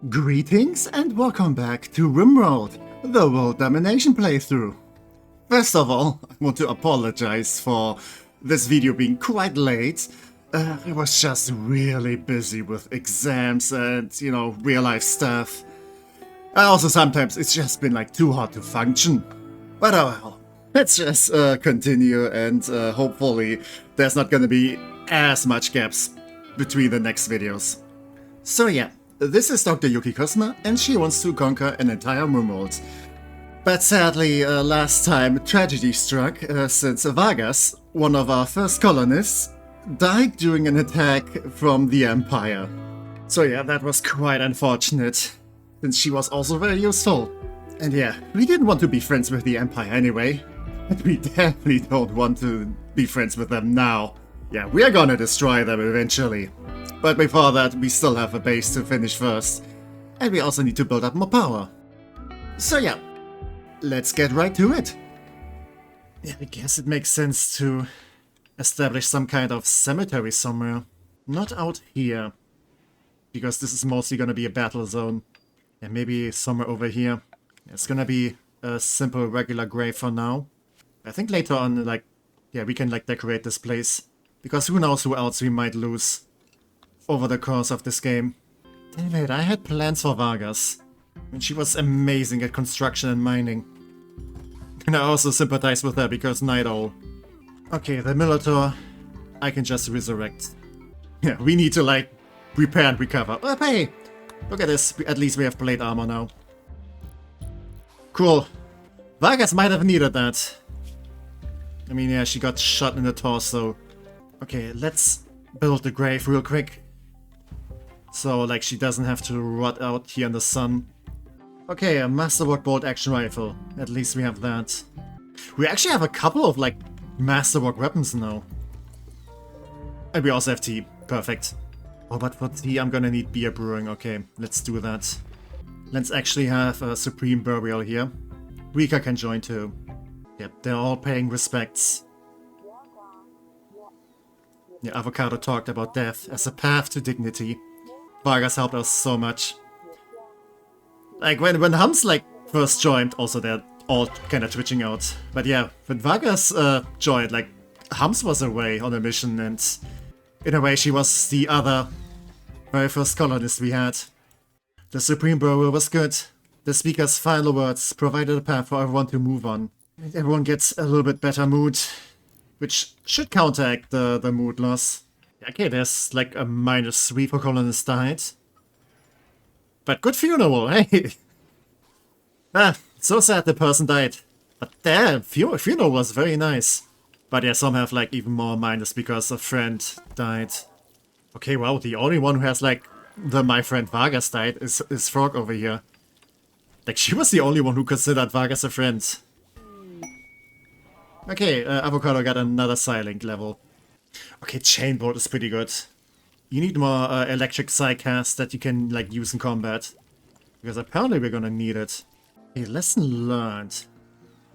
Greetings and welcome back to Rimworld, the World Domination playthrough. First of all, I want to apologize for this video being quite late. I was just really busy with exams and, real life stuff. Also sometimes it's just been like too hard to function. But oh well, let's just continue and hopefully there's not gonna be as much gaps between the next videos. So yeah. This is Dr. Yuki Cosma, and she wants to conquer an entire Rimworld. But sadly, last time tragedy struck since Vargas, one of our first colonists, died during an attack from the Empire. So yeah, that was quite unfortunate, since she was also very useful. And yeah, we didn't want to be friends with the Empire anyway, and we definitely don't want to be friends with them now. Yeah, we are gonna destroy them eventually. But before that, we still have a base to finish first. And we also need to build up more power. So yeah, let's get right to it. Yeah, I guess it makes sense to establish some kind of cemetery somewhere. Not out here. Because this is mostly gonna be a battle zone. And maybe somewhere over here. It's gonna be a simple regular grave for now. I think later on, we can decorate this place. Because who knows who else we might lose over the course of this game. Damn it, I had plans for Vargas. And she was amazing at construction and mining. And I also sympathize with her because Night Owl. Okay, the Minotaur, I can just resurrect. Yeah, we need to repair and recover. Oh, hey! Look at this, at least we have plate armor now. Cool. Vargas might have needed that. I mean, yeah, she got shot in the torso. Okay, let's build the grave real quick. So, she doesn't have to rot out here in the sun. Okay, a Masterwork bolt action rifle. At least we have that. We actually have a couple of, Masterwork weapons now. And we also have tea. Perfect. Oh, but for tea I'm gonna need beer brewing. Okay, let's do that. Let's actually have a Supreme Burial here. Rika can join too. Yep, they're all paying respects. Yeah, Avocado talked about death as a path to dignity. Vargas helped us so much. When Hums first joined, also they're all kind of twitching out. But yeah, when Vargas joined, Hums was away on a mission, and in a way she was the other very first colonist we had. The Supreme Burial was good. The speaker's final words provided a path for everyone to move on. And everyone gets a little bit better mood, which should counteract the mood loss. Okay, there's a -3 for colonists died. But good funeral, hey! So sad the person died. But damn, funeral was very nice. But yeah, some have even more minus because a friend died. Okay, wow, the only one who has the My Friend Vargas died is Frog over here. She was the only one who considered Vargas a friend. Okay, Avocado got another Psylink level. Okay, Chain Bolt is pretty good. You need more electric Psycast that you can use in combat. Because apparently we're gonna need it. Okay, lesson learned.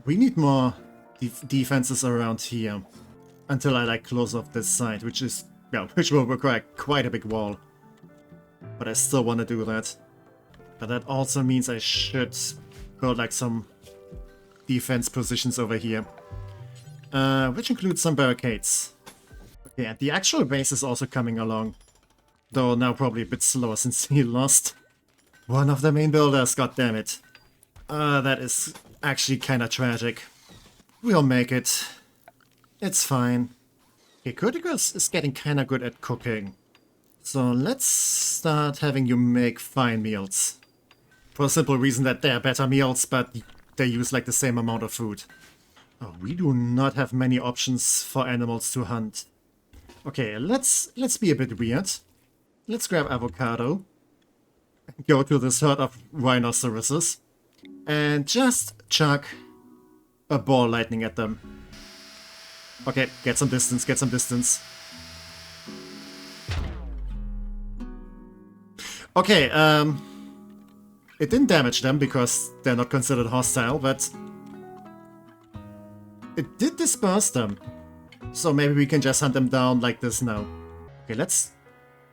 We need more defenses around here. Until I close off this side, which will require quite a big wall. But I still want to do that. But that also means I should build some defense positions over here. Which includes some barricades. Okay, and the actual base is also coming along. Though now probably a bit slower since he lost one of the main builders, goddammit. That is actually kinda tragic. We'll make it. It's fine. Okay, Curticus is getting kinda good at cooking. So let's start having you make fine meals. For a simple reason that they're better meals, but they use the same amount of food. Oh, we do not have many options for animals to hunt. Okay, let's be a bit weird. Let's grab Avocado. Go to this herd of rhinoceroses. And just chuck a ball lightning at them. Okay, get some distance, get some distance. Okay, it didn't damage them because they're not considered hostile, but it did disperse them. So maybe we can just hunt them down like this now. Okay, let's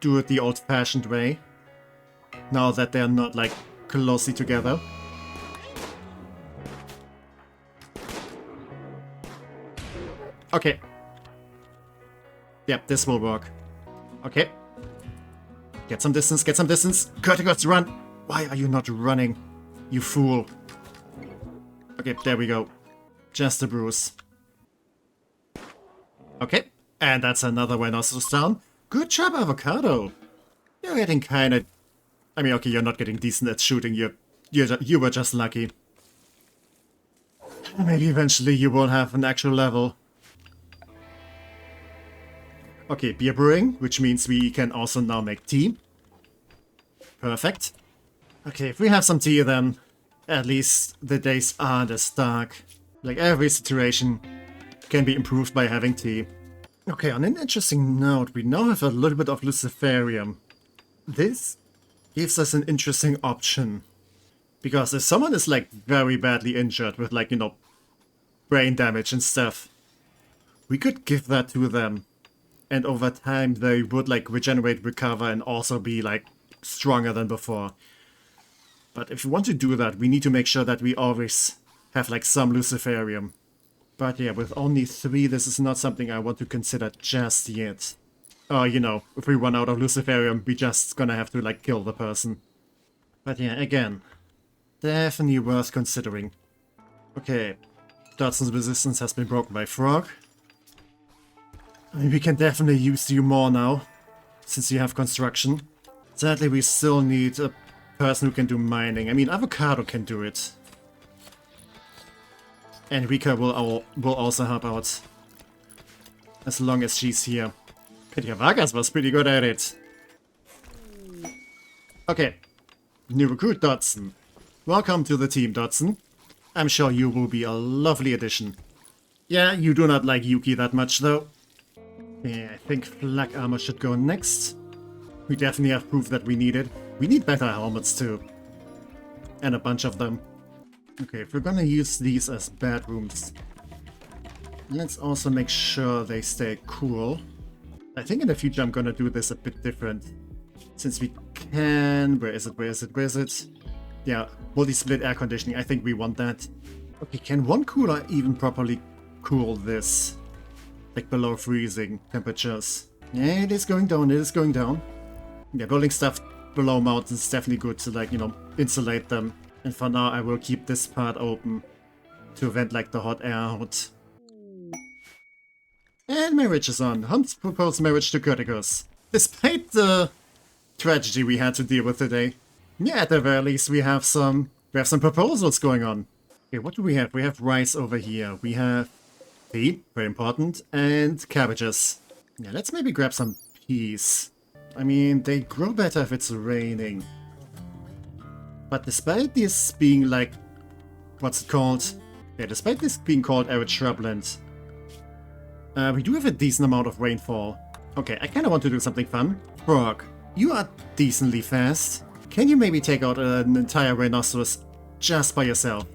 do it the old-fashioned way. now that they're not like closely together. Okay. Yep, this will work. Okay. Get some distance, get some distance. Curticus, run! Why are you not running? You fool. Okay, there we go. Just a bruise. Okay, and that's another rhinoceros down. Good job, Avocado. You're getting kinda... I mean, okay, you're not getting decent at shooting. You were just lucky. Maybe eventually you will have an actual level. Okay, beer brewing, which means we can also now make tea. Perfect. Okay, if we have some tea then, at least the days aren't as dark. Like every situation can be improved by having tea. Okay, on an interesting note, we now have a little bit of Luciferium. This gives us an interesting option. Because if someone is like very badly injured with like, you know, brain damage and stuff, we could give that to them. And over time they would like regenerate, recover, and also be like stronger than before. But if you want to do that, we need to make sure that we always have like some Luciferium. But yeah, with only 3, this is not something I want to consider just yet. You know, if we run out of Luciferium, we just gonna have to like kill the person. But yeah, again, definitely worth considering. Okay, Dodson's resistance has been broken by Frog. I mean, we can definitely use you more now, since you have construction. Sadly, we still need a person who can do mining. I mean, Avocado can do it. And Rika will also help out, as long as she's here. Yuki Vargas was pretty good at it. Okay, new recruit Dodson. Welcome to the team, Dodson. I'm sure you will be a lovely addition. Yeah, you do not like Yuki that much, though. Yeah, I think flak armor should go next. We definitely have proof that we need it. We need better helmets too. And a bunch of them. Okay, if we're gonna use these as bedrooms, let's also make sure they stay cool. I think in the future I'm gonna do this a bit different. Since we can... Where is it? Yeah, multi-split air conditioning. I think we want that. Okay, can one cooler even properly cool this? Like below freezing temperatures. Yeah, it is going down, Yeah, building stuff below mountains is definitely good to like, you know, insulate them. And for now I will keep this part open to vent like the hot air out. And marriage is on. Hunt's proposed marriage to Curticus. Despite the tragedy we had to deal with today. Yeah, at the very least we have some proposals going on. Okay, what do we have? We have rice over here. We have tea, very important, and cabbages. Yeah, let's maybe grab some peas. I mean, they grow better if it's raining. But despite this being like... What's it called? Yeah, despite this being called arid shrubland, we do have a decent amount of rainfall. Okay, I kind of want to do something fun. Frog, you are decently fast. Can you maybe take out an entire rhinoceros just by yourself?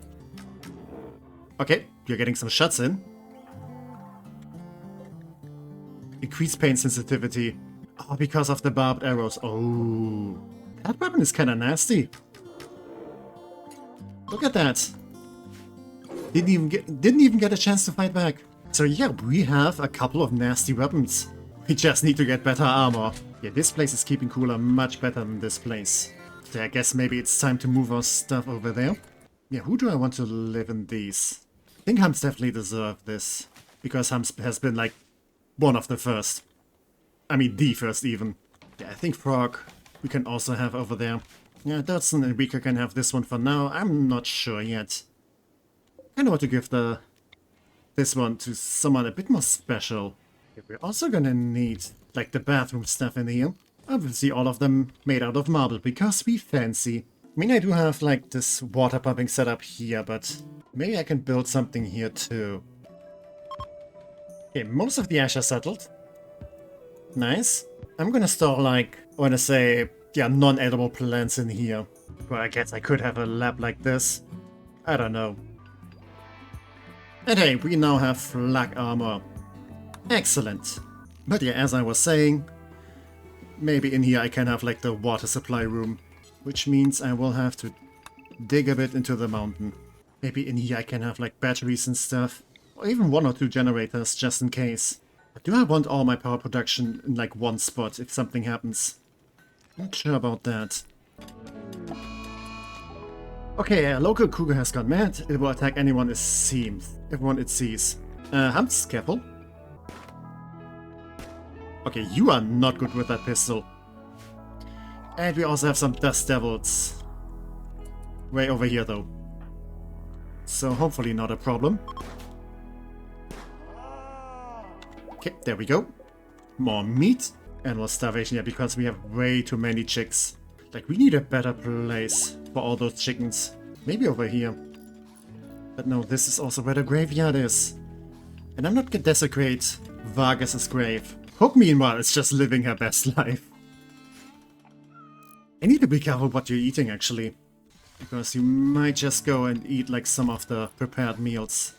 Okay, you're getting some shots in. Increased pain sensitivity. Oh, because of the barbed arrows. Oh, that weapon is kind of nasty. Look at that. Didn't even get a chance to fight back. So yeah, we have a couple of nasty weapons. We just need to get better armor. Yeah, this place is keeping cooler much better than this place. So I guess maybe it's time to move our stuff over there. Yeah, who do I want to live in these? I think Hams definitely deserve this. Because Hams has been like one of the first. I mean, the first even. Yeah, I think Frog we can also have over there. Yeah, Dodson and Rika can have this one for now. I'm not sure yet. I kinda want to give this one to someone a bit more special. Yeah, we're also gonna need like the bathroom stuff in here. Obviously all of them made out of marble because we fancy. I mean, I do have like this water pumping setup here, but maybe I can build something here too. Okay, most of the ash are settled. Nice. I'm gonna store like, I wanna say, yeah, non-edible plants in here. Well, I guess I could have a lab like this. I don't know. And hey, we now have flak armor. Excellent. But yeah, as I was saying, maybe in here I can have like the water supply room. which means I will have to dig a bit into the mountain. Maybe in here I can have like batteries and stuff, or even 1 or 2 generators just in case. But do I want all my power production in like one spot if something happens? Not sure about that. Okay, a local cougar has gone mad. It will attack everyone it sees. Humps, careful. Okay, you are not good with that pistol. And we also have some dust devils. Way over here though. So hopefully not a problem. Okay, there we go. More meat. Animal starvation, yeah, because we have way too many chicks. Like, we need a better place for all those chickens. Maybe over here. But no, this is also where the graveyard is. And I'm not gonna desecrate Vargas's grave. Hope, meanwhile, is just living her best life. I need to be careful what you're eating, actually. Because you might just go and eat, like, some of the prepared meals.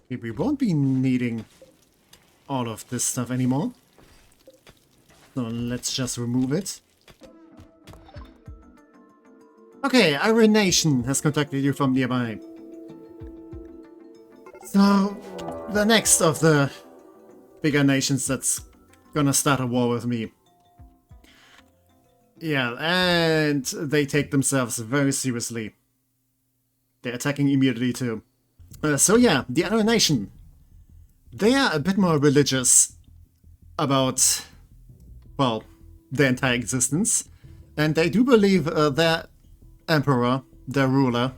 We won't be needing all of this stuff anymore. So let's just remove it. Okay, Iron Nation has contacted you from nearby. So, the next of the bigger nations that's gonna start a war with me. Yeah, and they take themselves very seriously. They're attacking immediately too. So yeah, the Iron Nation. They are a bit more religious about, well, their entire existence. And they do believe their emperor, their ruler,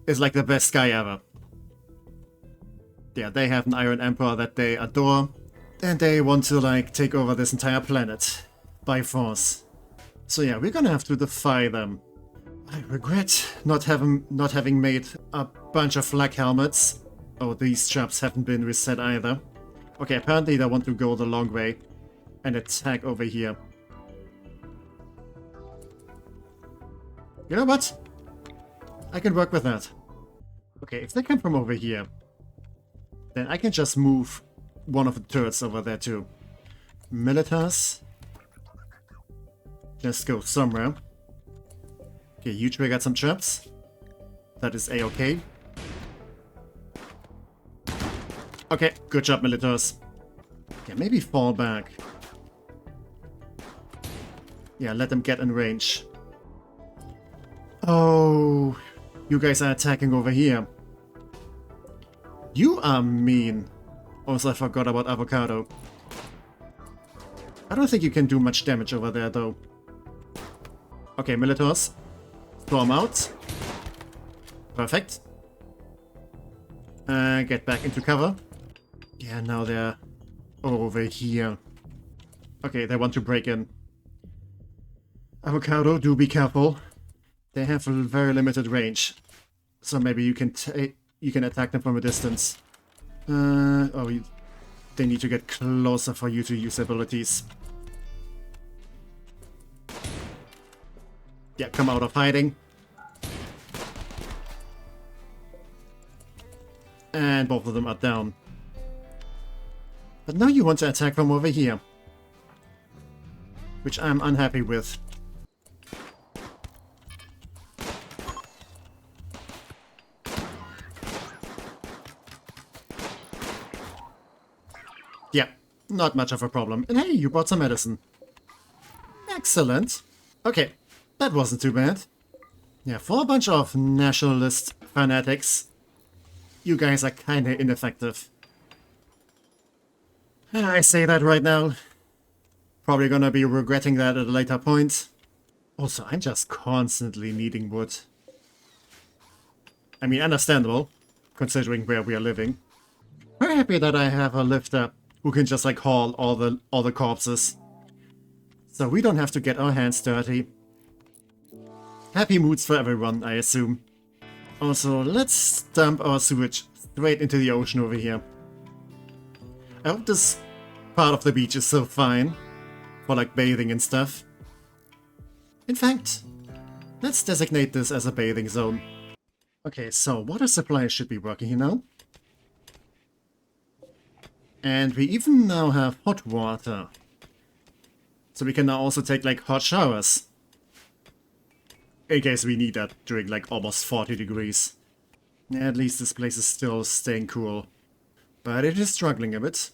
is like the best guy ever. Yeah, they have an Iron Emperor that they adore. And they want to, like, take over this entire planet by force. So yeah, we're gonna have to defy them. I regret not having made a bunch of flak helmets. Oh, these traps haven't been reset either. Okay, apparently they want to go the long way and attack over here. You know what? I can work with that. Okay, if they come from over here, then I can just move one of the turrets over there too. Militars. Just go somewhere. Okay, you triggered some traps. That is a-okay. Okay, good job, Militars. Yeah, maybe fall back. Yeah, let them get in range. Oh, you guys are attacking over here. You are mean. Also, I forgot about Avocado. I don't think you can do much damage over there, though. Okay, Militars. Storm out. Perfect. Get back into cover. Yeah, now they're over here. Okay, they want to break in. Avocado, do be careful. They have a very limited range. So maybe you can attack them from a distance. They need to get closer for you to use abilities. Yeah, come out of hiding. And both of them are down. But now you want to attack from over here. Which I'm unhappy with. Yeah, not much of a problem. And hey, you brought some medicine. Excellent. Okay, that wasn't too bad. Yeah, for a bunch of nationalist fanatics, you guys are kinda ineffective. I say that right now. Probably gonna be regretting that at a later point. Also, I'm just constantly needing wood. I mean, understandable, considering where we are living. Very happy that I have a lifter who can just like haul all the corpses. So we don't have to get our hands dirty. Happy moods for everyone, I assume. Also, let's dump our sewage straight into the ocean over here. I hope this part of the beach is still fine for like bathing and stuff. In fact, let's designate this as a bathing zone. Okay, so water supply should be working here now. And we even now have hot water. So we can now also take like hot showers. in case we need that during like almost 40 degrees. Yeah, at least this place is still staying cool. But it is struggling a bit.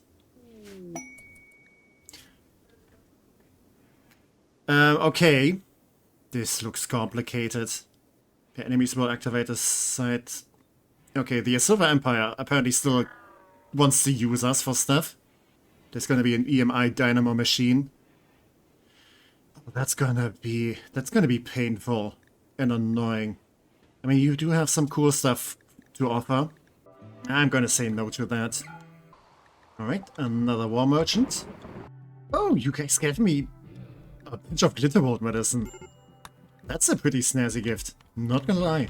Okay. This looks complicated. The enemies will activate the site. Okay, the Silver Empire apparently still wants to use us for stuff. There's gonna be an EMI dynamo machine. That's gonna be painful and annoying. I mean, you do have some cool stuff to offer. I'm gonna say no to that. Alright, another war merchant. Oh, you guys gave me a bunch of glitterbolt medicine. That's a pretty snazzy gift, not gonna lie.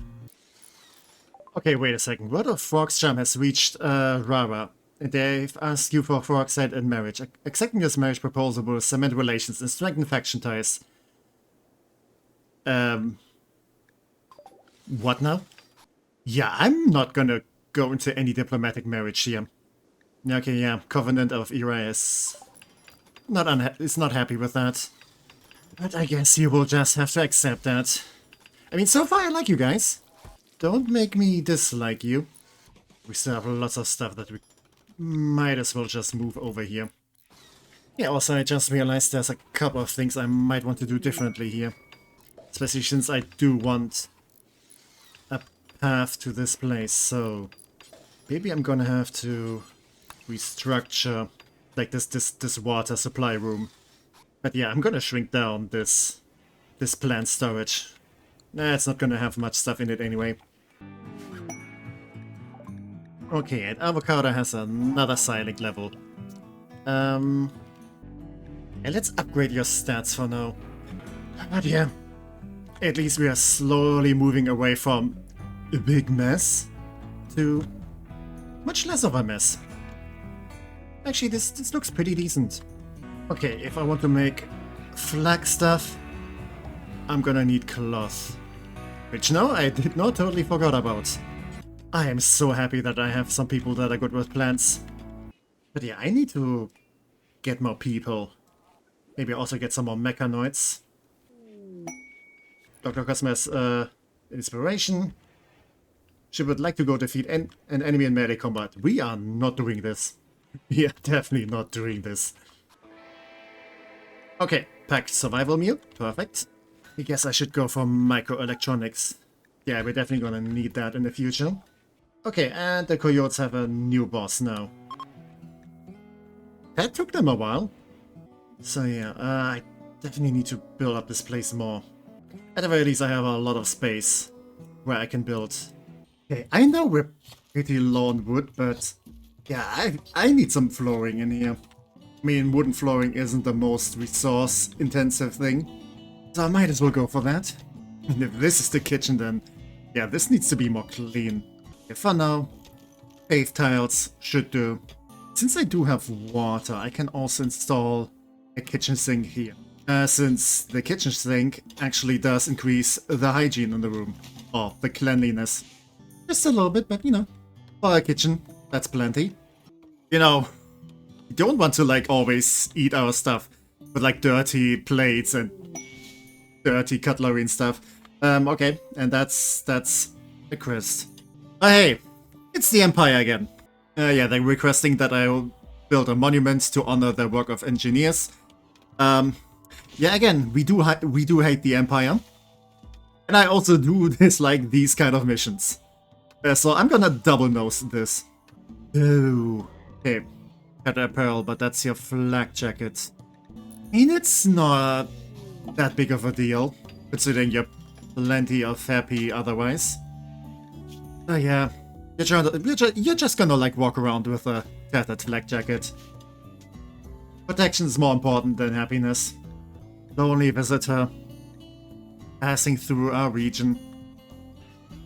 Okay, wait a second. Word of Frog's Charm has reached Rara. They've asked you for Frog's hand in marriage. Accepting this marriage proposal will cement relations and strengthen faction ties. What now? Yeah, I'm not gonna go into any diplomatic marriage here. Okay, yeah, Covenant of Era is not happy with that. But I guess you will just have to accept that. I mean, so far I like you guys. Don't make me dislike you. We still have lots of stuff that we might as well just move over here. Yeah, also I just realized there's a couple of things I might want to do differently here. Especially since I do want a path to this place, so maybe I'm gonna have to restructure like this water supply room. But yeah, I'm gonna shrink down this plant storage. Nah, it's not gonna have much stuff in it anyway. Okay, and Avocado has another Psylink level. And let's upgrade your stats for now. But yeah, at least we are slowly moving away from a big mess to much less of a mess. Actually, this looks pretty decent. Okay, if I want to make flag stuff, I'm gonna need cloth. Which no, I did not totally forgot about. I am so happy that I have some people that are good with plants. But yeah, I need to get more people. Maybe also get some more mechanoids. Dr. Cosma's inspiration. She would like to go defeat an enemy in melee combat. We are not doing this. We are definitely not doing this. Okay, packed survival meal. Perfect. I guess I should go for microelectronics. Yeah, we're definitely gonna need that in the future. Okay, and the coyotes have a new boss now. That took them a while. So yeah, I definitely need to build up this place more. At the very least, I have a lot of space where I can build. Okay, I know we're pretty low on wood, but yeah, I need some flooring in here. I mean, wooden flooring isn't the most resource-intensive thing, so I might as well go for that. And if this is the kitchen, then yeah, this needs to be more clean. Okay, for now, paved tiles should do. Since I do have water, I can also install a kitchen sink here. Since the kitchen sink actually does increase the hygiene in the room, or the cleanliness. Just a little bit, but you know, for a kitchen, that's plenty. You know, we don't want to like always eat our stuff with like dirty plates and dirty cutlery and stuff. Okay, and that's a crest. Oh hey, it's the Empire again. Yeah, they're requesting that I build a monument to honor the work of engineers. Yeah, again, we do hate the Empire, and I also do dislike these kind of missions. So I'm gonna double nose this. Oh, okay, got a pearl, but that's your flak jacket. I mean, it's not that big of a deal, considering you're plenty of happy otherwise. Yeah, you're just gonna like walk around with a tattered flak jacket. Protection is more important than happiness. Lonely visitor passing through our region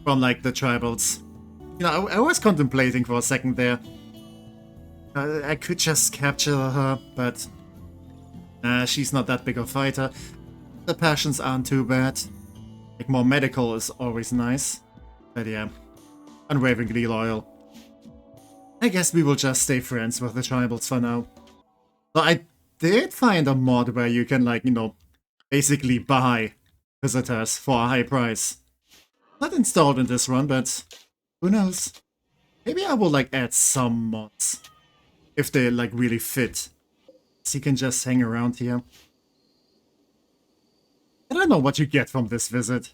from like the tribals. You know, I was contemplating for a second there. I could just capture her, but she's not that big a fighter. The passions aren't too bad. Like more medical is always nice. But yeah, unwaveringly loyal. I guess we will just stay friends with the tribals for now. So I did find a mod where you can like, you know, basically buy visitors for a high price. Not installed in this run, but who knows? Maybe I will like add some mods if they like really fit. So you can just hang around here. I don't know what you get from this visit.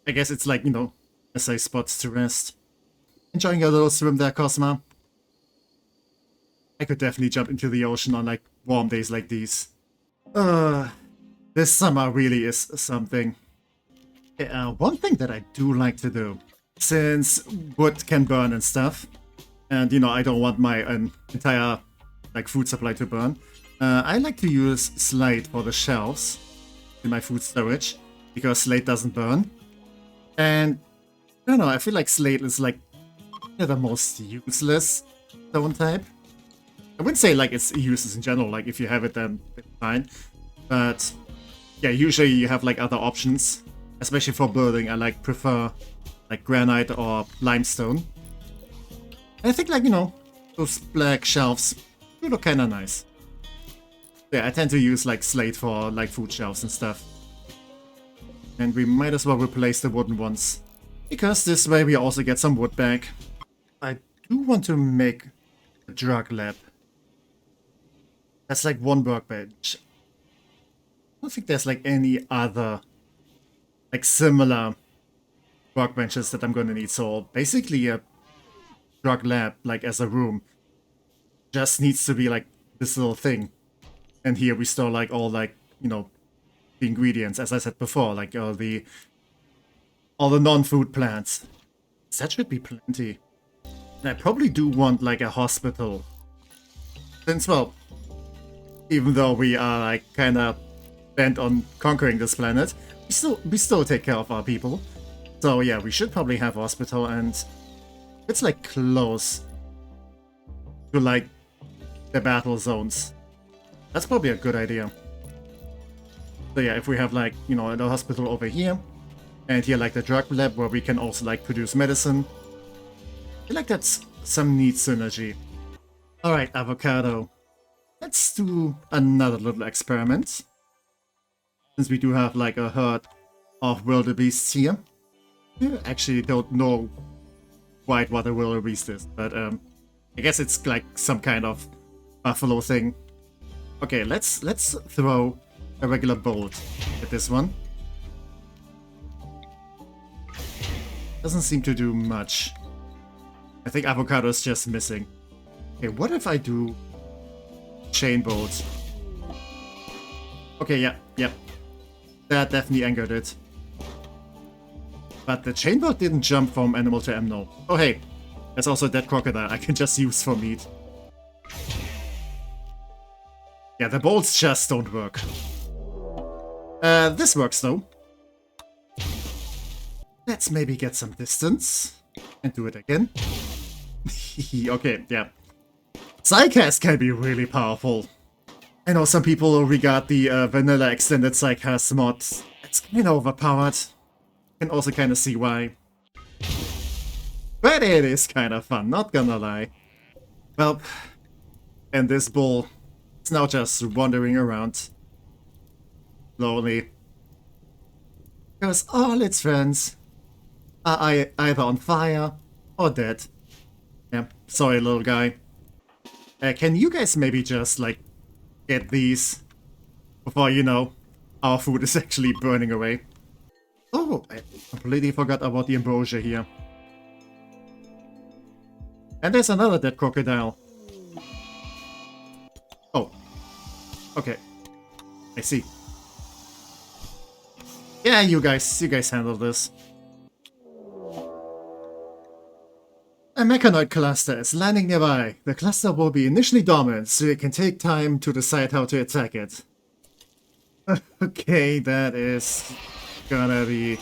I guess it's like, you know, SA spots to rest. Enjoying a little swim there, Cosma? I could definitely jump into the ocean on like warm days like these. This summer really is something. One thing that I do like to do, since wood can burn and stuff, and you know I don't want my entire like food supply to burn, I like to use slate for the shelves in my food storage because slate doesn't burn. And I don't know, I feel like slate is like the most useless stone type. I wouldn't say like it's useless in general, like if you have it then it's fine. But yeah, usually you have like other options. Especially for building, I like prefer like granite or limestone. And I think like, you know, those black shelves do look kinda nice. Yeah, I tend to use like slate for like food shelves and stuff. And we might as well replace the wooden ones. Because this way we also get some wood back. I do want to make a drug lab. That's like one workbench. I don't think there's like any other like similar workbenches that I'm gonna need. So basically a drug lab, like as a room, just needs to be like this little thing. And here we store like all like, you know, the ingredients, as I said before, like all the non-food plants. That should be plenty. And I probably do want like a hospital. Since, well, even though we are like kinda bent on conquering this planet, we still take care of our people. So yeah, we should probably have a hospital, and it's like close to like the battle zones. That's probably a good idea. So yeah, if we have like, you know, the hospital over here, and here like the drug lab where we can also like produce medicine. I feel like that's some neat synergy. Alright, avocado. Let's do another little experiment. Since we do have like a herd of wildebeests here. I actually don't know quite what a wildebeest is, but I guess it's like some kind of buffalo thing. Okay, let's throw a regular bolt at this one. Doesn't seem to do much. I think avocado is just missing. Okay, what if I do chain bolt? Okay, yep. That definitely angered it. But the chain bolt didn't jump from animal to animal. Oh hey, there's also a dead crocodile I can just use for meat. Yeah, the bolts just don't work. This works though. Let's maybe get some distance and do it again. Okay, yeah. Psycast can be really powerful. I know some people regard the vanilla extended Psycast mod as kind of overpowered. Can also kind of see why. But it is kind of fun, not gonna lie. Well, and this bull is now just wandering around. Slowly. Because all its friends are either on fire or dead. Yeah, sorry little guy. Can you guys maybe just like get these before, you know, our food is actually burning away? Oh, I completely forgot about the ambrosia here. And there's another dead crocodile. Oh. Okay. I see. Yeah, you guys handle this. A mechanoid cluster is landing nearby. The cluster will be initially dormant, so it can take time to decide how to attack it. Okay, that is gonna be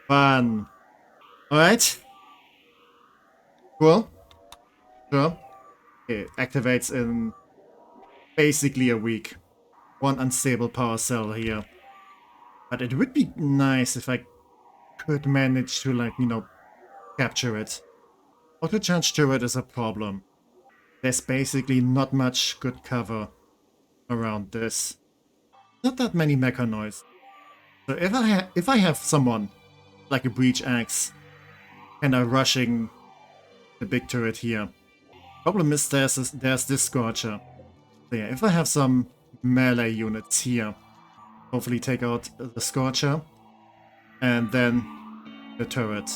fun. Alright. Cool. Sure. It activates in basically a week. One unstable power cell here. But it would be nice if I could manage to, like, you know, capture it. Auto charge turret is a problem. There's basically not much good cover around this. Not that many mechanoids. So if I have someone like a breach axe, kind of rushing the big turret here. Problem is there's this Scorcher. So yeah, if I have some melee units here, hopefully take out the Scorcher, and then the turret.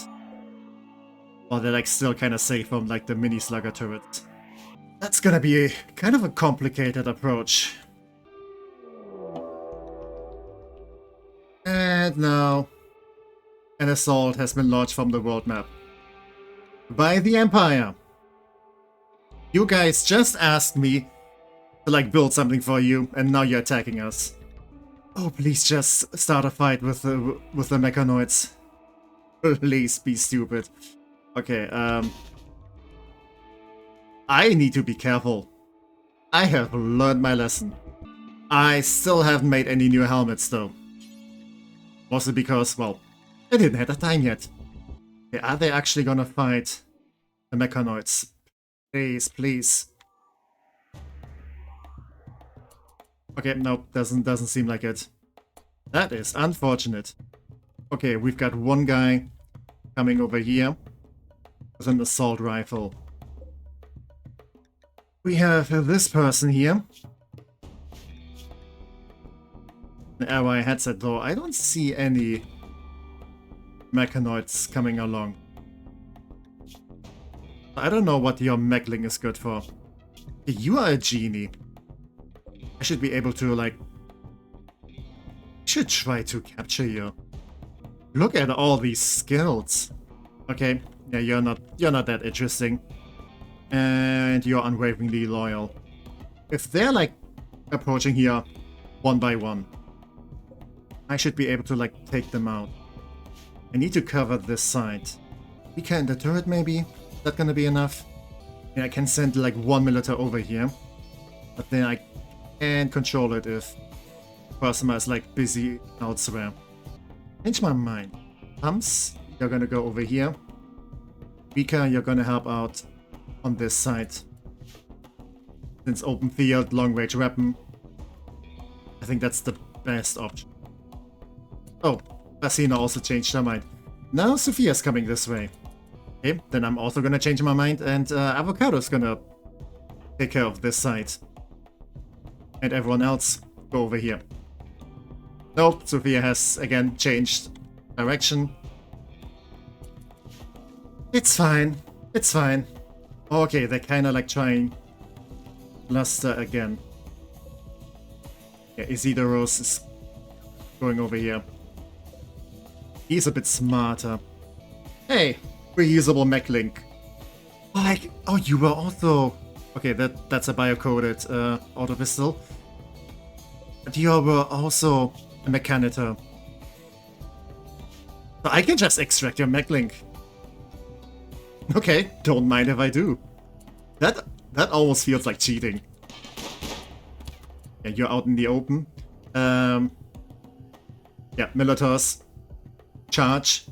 Or they're like still kind of safe from like the mini slugger turret. That's gonna be kind of a complicated approach. And now an assault has been launched from the world map by the Empire. You guys just asked me to like build something for you, and now you're attacking us. Oh, please just start a fight with the mechanoids. Please be stupid. Okay, I need to be careful. I have learned my lesson. I still haven't made any new helmets though. Mostly because, well, I didn't have the time yet. Okay, are they actually gonna fight the mechanoids? Please, please. Okay, no, doesn't seem like it. That is unfortunate. Okay, we've got one guy coming over here with an assault rifle. We have this person here. An airwire headset though. I don't see any mechanoids coming along. I don't know what your mechling is good for. You are a genie. I should be able to like... I should try to capture you. Look at all these skills. Okay, yeah, you're not that interesting. And you're unwaveringly loyal. If they're like approaching here one by one, I should be able to like take them out. I need to cover this side. We can the turret maybe? Is that gonna be enough? Yeah, I can send like one militaire over here. But then I can't control it if Cosma is like busy elsewhere. Change my mind. Pumps, you're gonna go over here. Vika, you're gonna help out on this side. Since open field, long range weapon, I think that's the best option. Oh, Basina also changed her mind. Now Sophia's coming this way. Okay, then I'm also gonna change my mind, and Avocado's gonna take care of this side. And everyone else, go over here. Nope, Sophia has again changed direction. It's fine. It's fine. Okay, they're kinda like trying Luster again. Yeah, Isidoros is going over here. He's a bit smarter. Hey, reusable mech link. Like, oh, you were also... Okay, that's a bio-coded auto pistol. But you were also a mechanitor. So I can just extract your mech link. Okay, don't mind if I do. That almost feels like cheating. Yeah, you're out in the open. Yeah, Militars. Charge.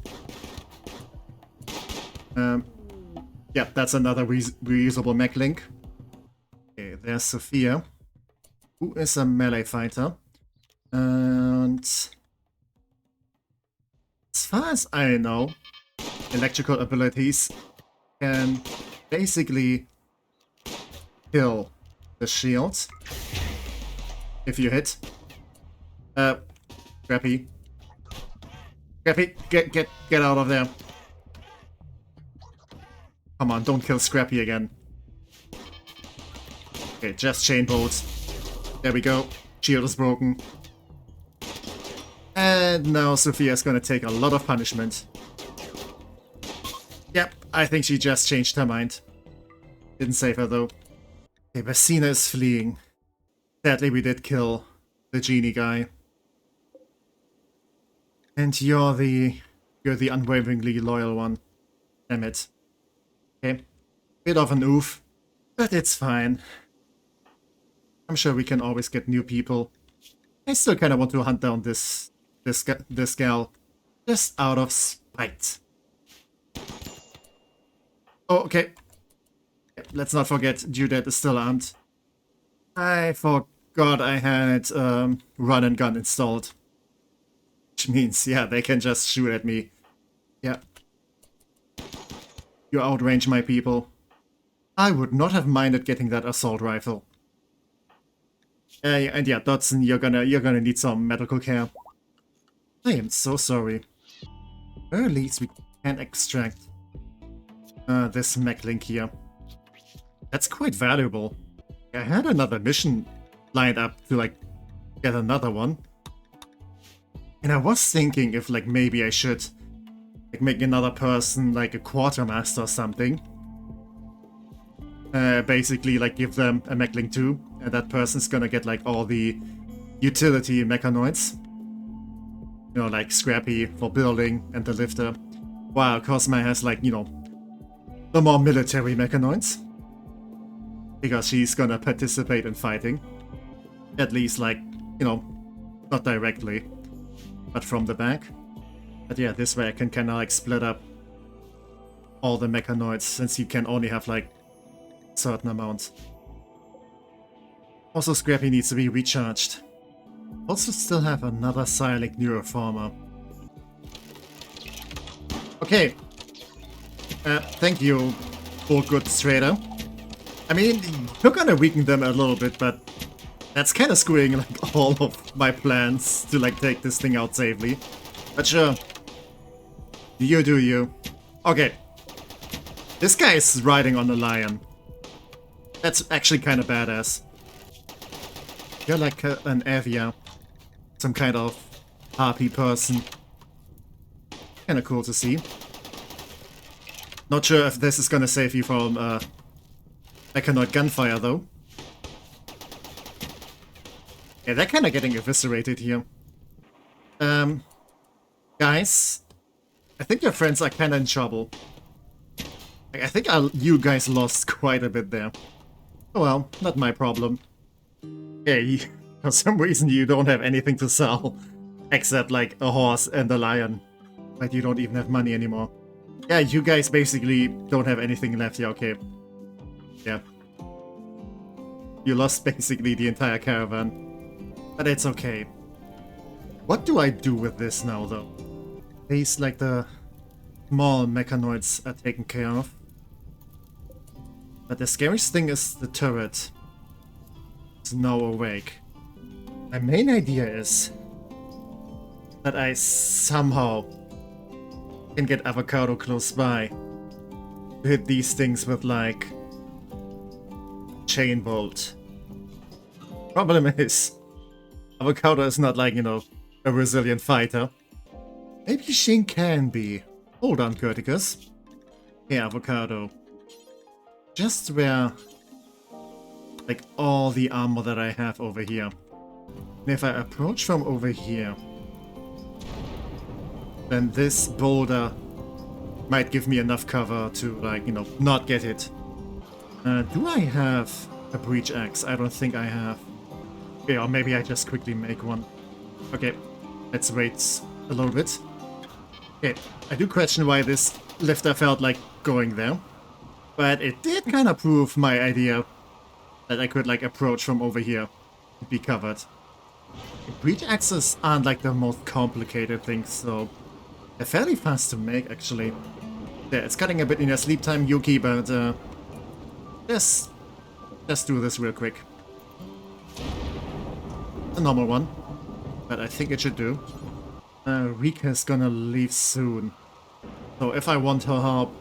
Yeah, that's another reusable mech link. Okay, there's Sophia, who is a melee fighter. And as far as I know, electrical abilities can basically kill the shield if you hit. Scrappy. Scrappy, get out of there. Come on, don't kill Scrappy again. Okay, just chain bolts. There we go. Shield is broken. And now Sophia's gonna take a lot of punishment. Yep, I think she just changed her mind. Didn't save her though. Okay, Basina is fleeing. Sadly, we did kill the genie guy. And you're the unwaveringly loyal one. Damn it. Okay. Bit of an oof, but it's fine. I'm sure we can always get new people. I still kind of want to hunt down this gal, just out of spite. Oh, okay. Let's not forget, Judith is still armed. I forgot I had run and gun installed. Which means, yeah, they can just shoot at me. Yeah. You outrange my people. I would not have minded getting that assault rifle. And yeah, Dodson, you're gonna need some medical care. I am so sorry. Or at least we can extract this mech link here. That's quite valuable. I had another mission lined up to like get another one. And I was thinking if like maybe I should like make another person like a quartermaster or something. Basically like give them a mech link too, and that person's gonna get like all the utility mechanoids. You know, like Scrappy for building and the lifter. While Cosma has like, you know, the more military mechanoids. Because she's gonna participate in fighting. At least like, you know, not directly, but from the back. But yeah, this way I can kinda like split up all the mechanoids, since you can only have like a certain amount. Also, Scrappy needs to be recharged. Also still have another Psionic Neuroformer. Okay. Thank you, old good trader. I mean, you're gonna weaken them a little bit, but that's kind of screwing like all of my plans to like take this thing out safely. But sure. You do you. Okay. This guy is riding on a lion. That's actually kind of badass. You're like an Avia. Some kind of harpy person. Kinda cool to see. Not sure if this is gonna save you from mechanoid gunfire though. Yeah, they're kinda getting eviscerated here. Guys, I think your friends are kinda in trouble. I think you guys lost quite a bit there. Oh well, not my problem. Hey, for some reason you don't have anything to sell. Except like a horse and a lion. Like you don't even have money anymore. Yeah, you guys basically don't have anything left. Yeah, okay. Yeah. You lost basically the entire caravan. But it's okay. What do I do with this now though? These like the small mechanoids are taken care of. But the scariest thing is the turret. It's now awake. My main idea is that I somehow can get Avocado close by to hit these things with like chain bolt. Problem is, Avocado is not like, you know, a resilient fighter. Maybe she can be. Hold on, Curticus. Hey, Avocado. Just wear like all the armor that I have over here. And if I approach from over here, then this boulder might give me enough cover to, like, you know, not get hit. Do I have a breach axe? I don't think I have. Okay, or maybe I just quickly make one. Okay, let's wait a little bit. Okay, I do question why this lifter felt like going there. But it did kind of prove my idea that I could, like, approach from over here and be covered. Breach axes aren't, like, the most complicated things, so they're fairly fast to make, actually. Yeah, it's cutting a bit in your sleep time, Yuki, but let's do this real quick. A normal one, but I think it should do. Rika's gonna leave soon, so if I want her help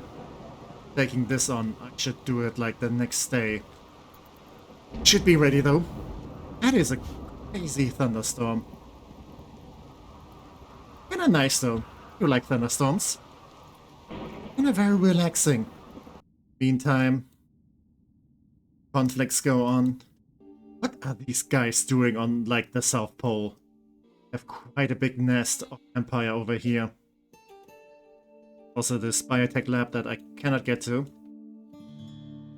taking this on, I should do it like the next day. Should be ready though. That is a crazy thunderstorm. Kinda nice though. You like thunderstorms? Kinda very relaxing. Meantime, conflicts go on. What are these guys doing on like the South Pole? They have quite a big nest of Empire over here. Also this biotech lab that I cannot get to.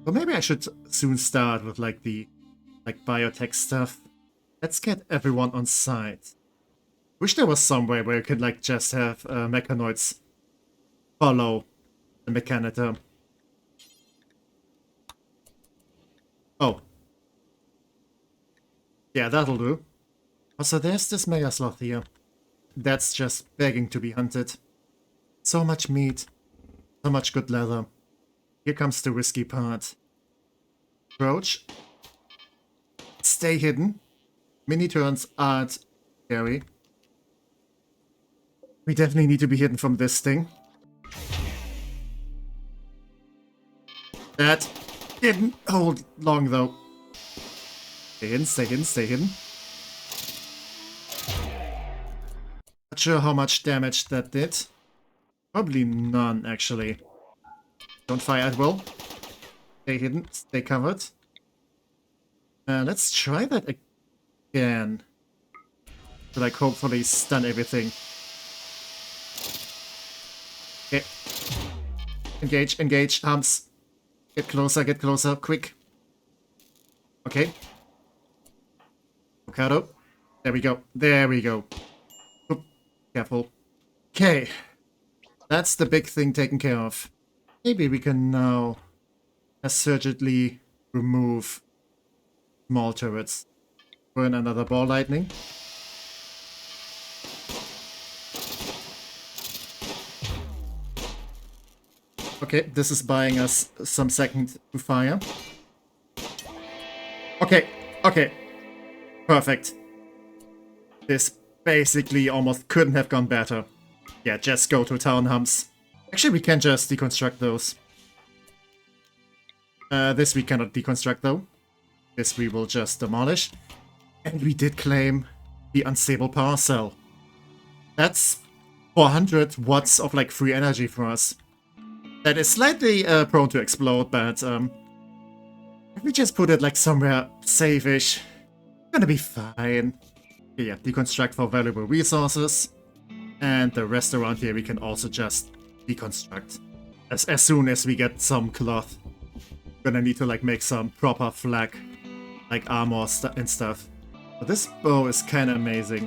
Or maybe I should soon start with like the biotech stuff. Let's get everyone on site. Wish there was some way where you could like just have mechanoids follow the mechanitor. Oh. Yeah, that'll do. Also, there's this Mega Sloth here. that's just begging to be hunted. So much meat, so much good leather. Here comes the risky part. Approach. Stay hidden. Mini turns aren't scary. We definitely need to be hidden from this thing. That didn't hold long though. Stay hidden, stay hidden, stay hidden. Not sure how much damage that did. Probably none, actually. Don't fire at will. Stay hidden, stay covered. Let's try that again. To like hopefully stun everything. Okay. Engage, engage, arms. Get closer, quick. Okay. Avocado. There we go, there we go. Oop, careful. Okay. That's the big thing taken care of. Maybe we can now surgically remove small turrets. Burn another ball lightning. Okay, this is buying us some second to fire. Okay, okay. Perfect. This basically almost couldn't have gone better. Yeah, just go to town humps. Actually, we can just deconstruct those. This we cannot deconstruct though. This we will just demolish. And we did claim the unstable power cell. That's 400 watts of like free energy for us. That is slightly prone to explode, but if we just put it like somewhere safe-ish, gonna be fine. Okay, yeah, deconstruct for valuable resources. And the rest around here we can also just deconstruct. As soon as we get some cloth. Gonna need to like make some proper flak, like armor and stuff. But this bow is kinda amazing.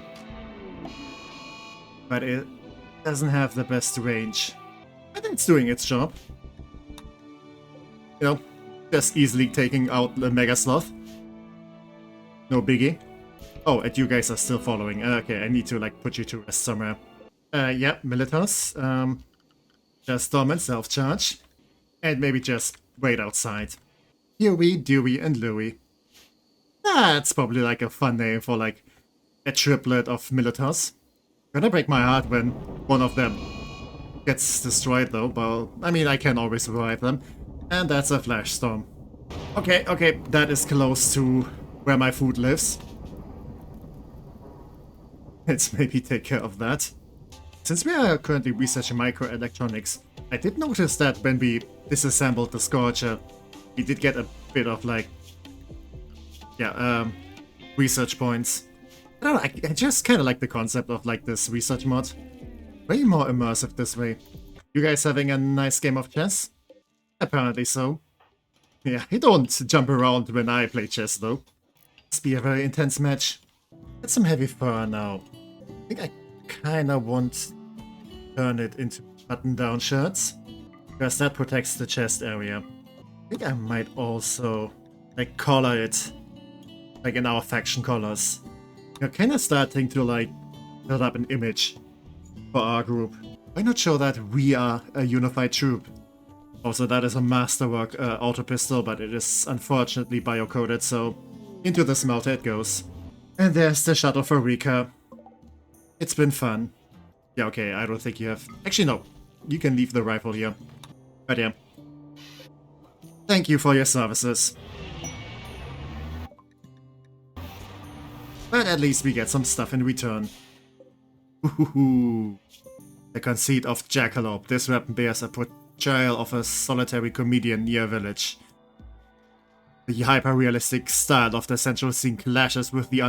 But it doesn't have the best range. I think it's doing its job. You know, just easily taking out the Mega Sloth. No biggie. Oh, and you guys are still following. Okay, I need to like put you to rest somewhere. Yeah, Militas. Just Dormant Self-Charge. And maybe just wait outside. Huey, Dewey, and Louie. That's probably like a fun name for like a triplet of Militas. Gonna break my heart when one of them gets destroyed though, but I mean I can always revive them. And that's a Flash Storm. Okay, okay, that is close to where my food lives. Let's maybe take care of that. Since we are currently researching microelectronics, I did notice that when we disassembled the Scorcher, we did get a bit of like, yeah, research points. I don't know, I just kind of like the concept of like this research mod. Way more immersive this way. You guys having a nice game of chess? Apparently so. Yeah, I don't jump around when I play chess though. Must be a very intense match. Get some heavy fur now. I think I kinda want to turn it into button-down shirts. Because that protects the chest area. I think I might also like color it like in our faction colors. You're kinda starting to like build up an image for our group. Why not show that we are a unified troop? Also, that is a masterwork auto pistol, but it is unfortunately bio-coded, so into the smelter it goes. And there's the shuttle for Rika. It's been fun. Yeah, okay, I don't think you have... Actually, no. You can leave the rifle here. But yeah. Thank you for your services. But at least we get some stuff in return. Ooh. The conceit of Jackalope. This weapon bears a portrayal of a solitary comedian near a village. The hyper-realistic style of the central scene clashes with the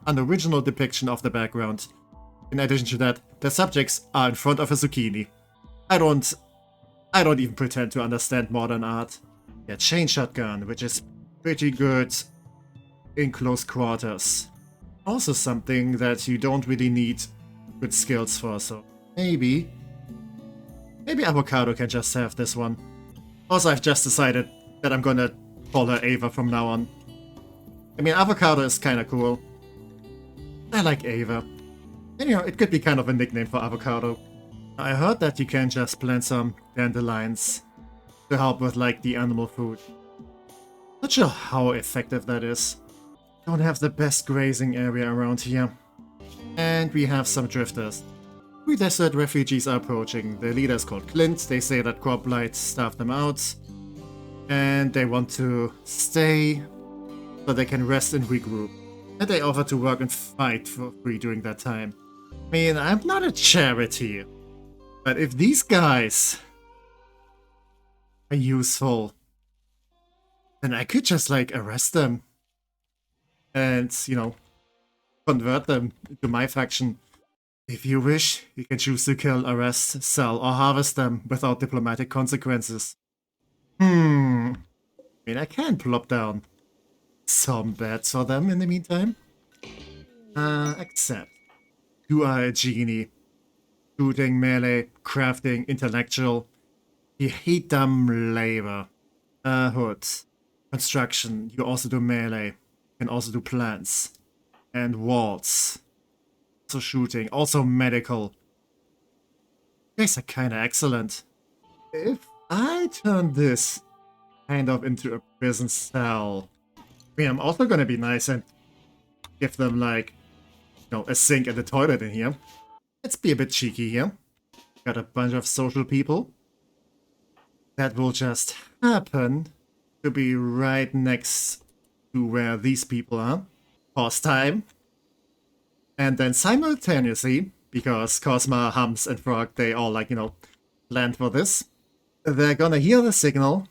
unoriginal depiction of the background. In addition to that, the subjects are in front of a zucchini. I don't even pretend to understand modern art. Yeah, chain shotgun, which is pretty good in close quarters. Also something that you don't really need good skills for, so maybe Avocado can just have this one. Also, I've just decided that I'm gonna call her Ava from now on. I mean, Avocado is kinda cool. I like Ava. And, you know, it could be kind of a nickname for avocado. I heard that you can just plant some dandelions to help with, like, the animal food. Not sure how effective that is. Don't have the best grazing area around here. And we have some drifters. 3 desert refugees are approaching. The leader is called Clint. They say that crop blight starved them out. And they want to stay so they can rest and regroup. And they offer to work and fight for free during that time. I mean, I'm not a charity. But if these guys are useful, then I could just, like, arrest them. And, you know, convert them into my faction. If you wish, you can choose to kill, arrest, sell, or harvest them without diplomatic consequences. I mean, I can plop down some bets for them in the meantime. Accept. You are a genie. Shooting, melee, crafting, intellectual. You hate dumb labor. Hood. Construction. You also do melee. You can also do plants. And walls. Also shooting. Also medical. You guys are kinda excellent. If I turn this kind of into a prison cell, I mean, I'm also gonna be nice and give them, like, you know, a sink and a toilet in here. Let's be a bit cheeky here. Got a bunch of social people. That will just happen to be right next to where these people are. Pause time. And then simultaneously, because Cosma, Hums, and Frog, they all, like, you know, planned for this, they're gonna hear the signal.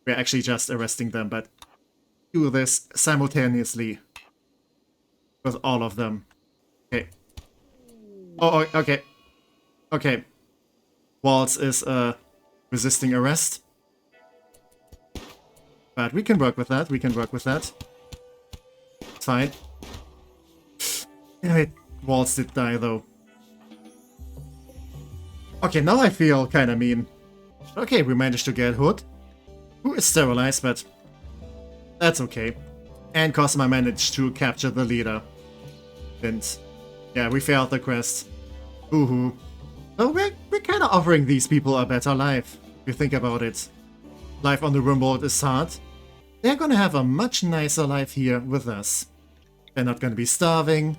We're actually just arresting them, but do this simultaneously with all of them. Okay. Oh, okay. Okay. Waltz is resisting arrest. But we can work with that. We can work with that. It's fine. Damn it. Waltz did die, though. Okay, now I feel kinda mean. Okay, we managed to get Hood, who is sterilized, but that's okay. And Cosma managed to capture the leader. And yeah, we failed the quest. Boo-hoo. So we're kind of offering these people a better life, if you think about it. Life on the Rimworld is hard. They're gonna have a much nicer life here with us. They're not gonna be starving.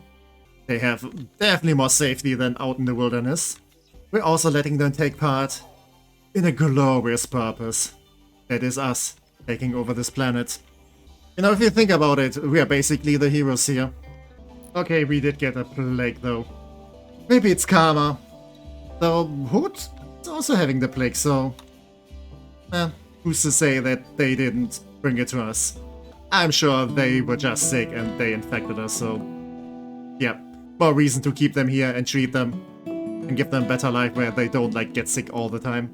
They have definitely more safety than out in the wilderness. We're also letting them take part in a glorious purpose. That is us taking over this planet. You know, if you think about it, we are basically the heroes here. Okay, we did get a plague though. Maybe it's karma. Though Hood is also having the plague, so... who's to say that they didn't bring it to us? I'm sure they were just sick and they infected us, so... yeah, more reason to keep them here and treat them. And give them better life where they don't, like, get sick all the time.